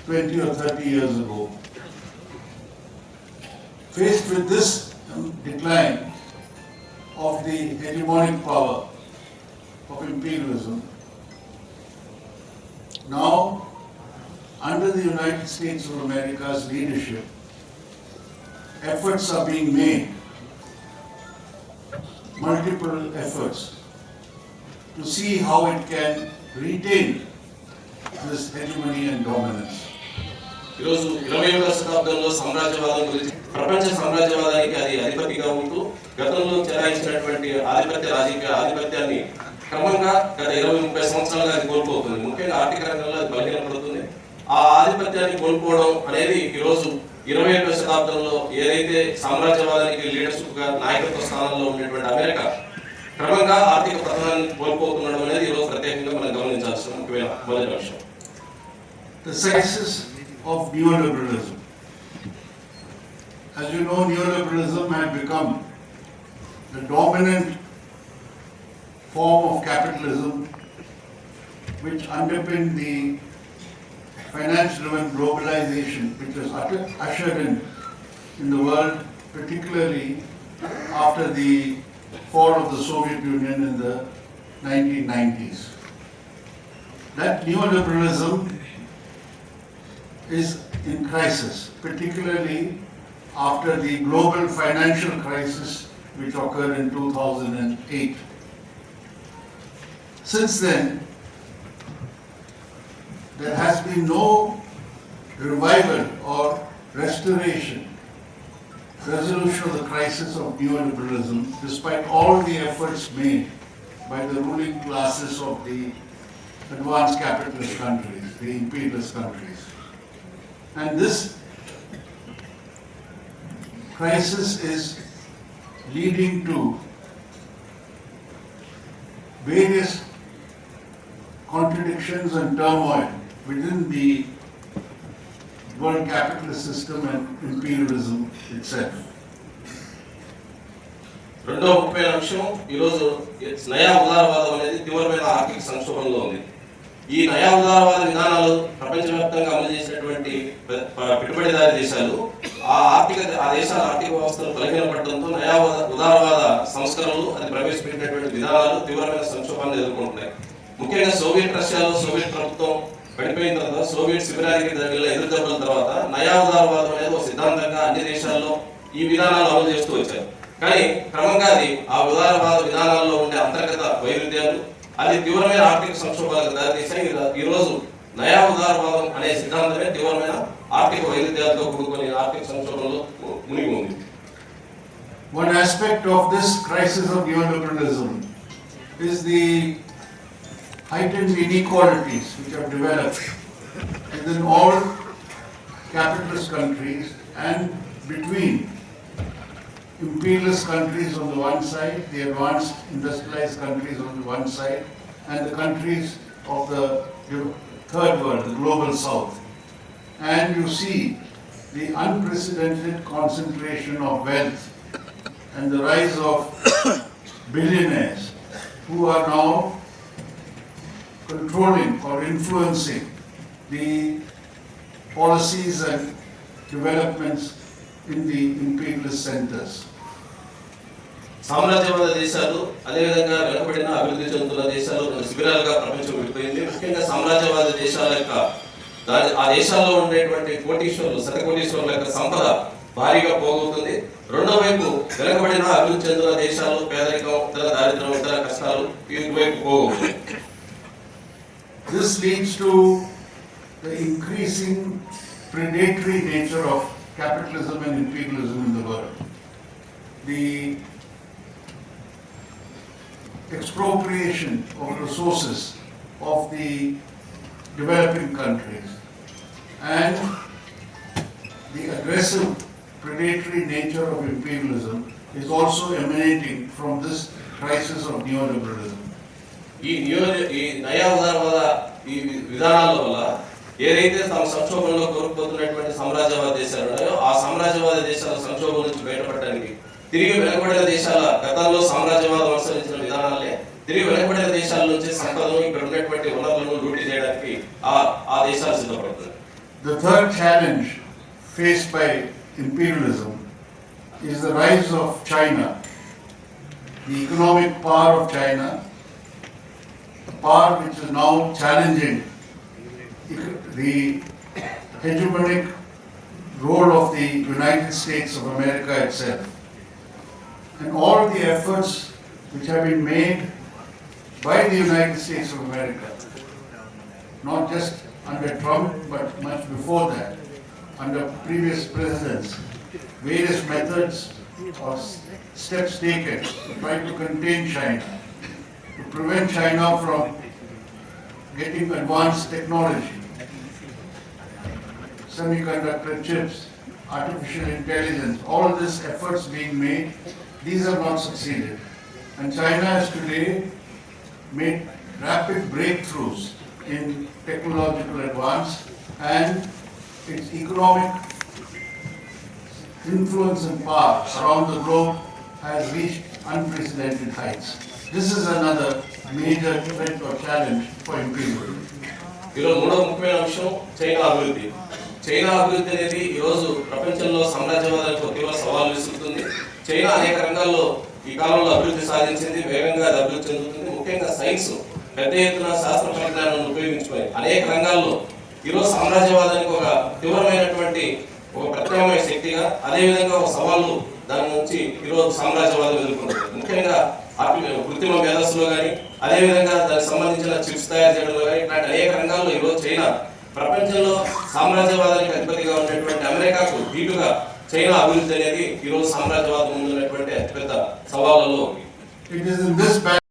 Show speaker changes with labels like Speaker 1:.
Speaker 1: 20 or 30 years ago. Faced with this decline of the hegemonic power of imperialism, now under the United States of America's leadership, efforts are being made, multiple efforts, to see how it can retain this hegemony and dominance.
Speaker 2: ఈరోజు 21వ శతాబ్దంలో సామ్రాజ్యవాదం గురించి ప్రపంచ సామ్రాజ్యవాదానికి అది అధిపతిగా ఉంటూ గతంలో చెలాయించినటువంటి రాజకీయ ఆధిపత్యాన్ని క్రమంగా గత 20-30 సంవత్సరాలుగా అది కోల్పోతుంది. ముఖ్యంగా ఆర్థిక రంగంలో అది బలహీనపడుతుంది. ఆ ఆధిపత్యాన్ని కోల్పోవడం అనేది ఈరోజు 21వ శతాబ్దంలో ఏదైతే సామ్రాజ్యవాదానికి లీడర్షిప్ గా నాయకత్వ స్థానంలో ఉన్నటువంటి అమెరికా క్రమంగా ఆర్థిక పతనాన్ని కోల్పోతుండడం అనేది ఈరోజు ప్రత్యేకంగా మనం గమనించాల్సిన ముఖ్యమైన మొదటి విషయం.
Speaker 1: The crisis of neoliberalism. As you know, neoliberalism had become the dominant form of capitalism which underpinned the finance-driven globalization which was ushered in the world, particularly after the fall of the Soviet Union in the 1990s. That neoliberalism is in crisis, particularly after the global financial crisis which occurred in 2008. Since then, there has been no revival or restoration, resolution of the crisis of neoliberalism, despite all the efforts made by the ruling classes of the advanced capitalist countries, the imperialist countries. And this crisis is leading to various contradictions and turmoil within the world capitalist system and imperialism itself.
Speaker 2: రెండో ముఖ్యమైన అంశం ఈరోజు నయా ఉదారవాదం అనేది తీవ్రమైన ఆర్థిక సంక్షోభంలో ఉంది. ఈ నయా ఉదారవాద విధానాలు ప్రపంచవ్యాప్తంగా అమలు చేసినటువంటి పెట్టుబడిదారీ దేశాలు ఆ దేశాల ఆర్థిక వ్యవస్థలు బలహీనపడడంతో నయా ఉదారవాద సంస్కరణలు అది ప్రవేశపెట్టినటువంటి విధానాలు తీవ్రమైన సంక్షోభాన్ని ఎదుర్కొంటున్నాయి. ముఖ్యంగా రష్యాలో సోవియట్ ప్రభుత్వం పడిపోయిన తర్వాత సోవియట్ శిబిరానికి ఎదురు దెబ్బల తర్వాత నయా ఉదారవాదం అనేది ఒక సిద్ధాంతంగా అన్ని దేశాల్లో ఈ విధానాలు అమలు చేస్తూ వచ్చారు. కానీ క్రమంగా అది ఆ ఉదారవాద విధానాల్లో ఉండే అంతర్గత వైరుధ్యాలు అది తీవ్రమైన ఆర్థిక సంక్షోభాలకు దారితీశాయి. ఈ రోజు నయా ఉదారవాదం అనే సిద్ధాంతమే తీవ్రమైన ఆర్థిక వైరుధ్యాలతో కూడుకుని ఆర్థిక సంక్షోభంలో మునిగి ఉంది.
Speaker 1: One aspect of this crisis of neoliberalism is the heightened inequalities which have developed within all capitalist countries and between imperialist countries on the one side, the advanced industrialized countries on the one side, and the countries of the third world, the global south. And you see the unprecedented concentration of wealth and the rise of billionaires who are now controlling or influencing the policies and developments in the imperialist centers.
Speaker 2: సామ్రాజ్యవాద దేశాలు అదేవిధంగా వెనుకబడిన అభివృద్ధి చెందుతున్న దేశాలు శిబిరాలుగా ప్రపంచం విడిపోయింది. ముఖ్యంగా సామ్రాజ్యవాద దేశాల యొక్క ఆ దేశాల్లో ఉండేటువంటి శతకోటీశ్వరుల యొక్క సంపద భారీగా పోగవుతుంది. రెండో వైపు వెనుకబడిన అభివృద్ధి చెందిన దేశాలు పేదరికం, ఇతర దారిద్ర్యం, ఇతర కష్టాలు ఇటువైపు పోగవుతుంది.
Speaker 1: This leads to the increasing predatory nature of capitalism and imperialism in the world. The expropriation of resources of the developing countries and the aggressive predatory nature of imperialism is also emanating from this crisis of neoliberalism.
Speaker 2: ఈ నయా ఉదారవాద ఈ విధానాల వల్ల ఏదైతే తమ సంక్షోభంలో కోరుకుపోతున్నటువంటి సామ్రాజ్యవాద దేశాలు ఉన్నాయో ఆ సామ్రాజ్యవాద దేశాల సంక్షోభం నుంచి బయటపడడానికి తిరిగి వెనుకబడిన దేశాల గతంలో సామ్రాజ్యవాదం అనుసరించిన విధానాలే తిరిగి వెనుకబడిన దేశాల నుంచి సంపదను ఇక్కడ ఉన్నటువంటి వనరులను లూటీ చేయడానికి ఆ దేశాలు సిద్ధపడుతుంది.
Speaker 1: The third challenge faced by imperialism is the rise of China, the economic power of China, a power which is now challenging the hegemonic role of the United States of America itself. And all the efforts which have been made by the United States of America, not just under Trump, but much before that, under previous presidents, various methods or steps taken to try to contain China, to prevent China from getting advanced technology, semiconductor chips, artificial intelligence, all these efforts being made, these have not succeeded. And China has today made rapid breakthroughs in technological advance, and its economic influence and power around the globe has reached unprecedented heights. This is another major threat or challenge for imperialism.
Speaker 2: ఈరోజు మూడో ముఖ్యమైన అంశం China అభివృద్ధి. China అభివృద్ధి అనేది ఈరోజు ప్రపంచంలో సామ్రాజ్యవాదానికి ఒక తీవ్ర సవాలు విసురుతుంది. చైనా అనేక రంగాల్లో ఈ కాలంలో అభివృద్ధి సాధించింది, వేగంగా అది అభివృద్ధి చెందుతుంది. ముఖ్యంగా సైన్స్ పెద్ద ఎత్తున శాస్త్ర పరిజ్ఞానాన్ని ఉపయోగించుకొని అనేక రంగాల్లో ఈరోజు సామ్రాజ్యవాదానికి ఒక తీవ్రమైనటువంటి ఒక ప్రత్యామ్నాయ శక్తిగా, అదేవిధంగా ఒక సవాళ్ళు దాని నుంచి ఈరోజు సామ్రాజ్యవాదం ఎదుర్కొంటుంది. ముఖ్యంగా కృత్రిమ మేధస్సులో కానీ, అదేవిధంగా దానికి సంబంధించిన చిప్స్ తయారు చేయడంలో కానీ, ఇట్లాంటి అనేక రంగాల్లో ఈరోజు చైనా ప్రపంచంలో సామ్రాజ్యవాదానికి అధిపతిగా ఉన్నటువంటి అమెరికాకు దీటుగా చైనా అభివృద్ధి అనేది ఈరోజు సామ్రాజ్యవాదం ముందున్నటువంటి అతిపెద్ద సవాళ్ళలో.
Speaker 1: It is in this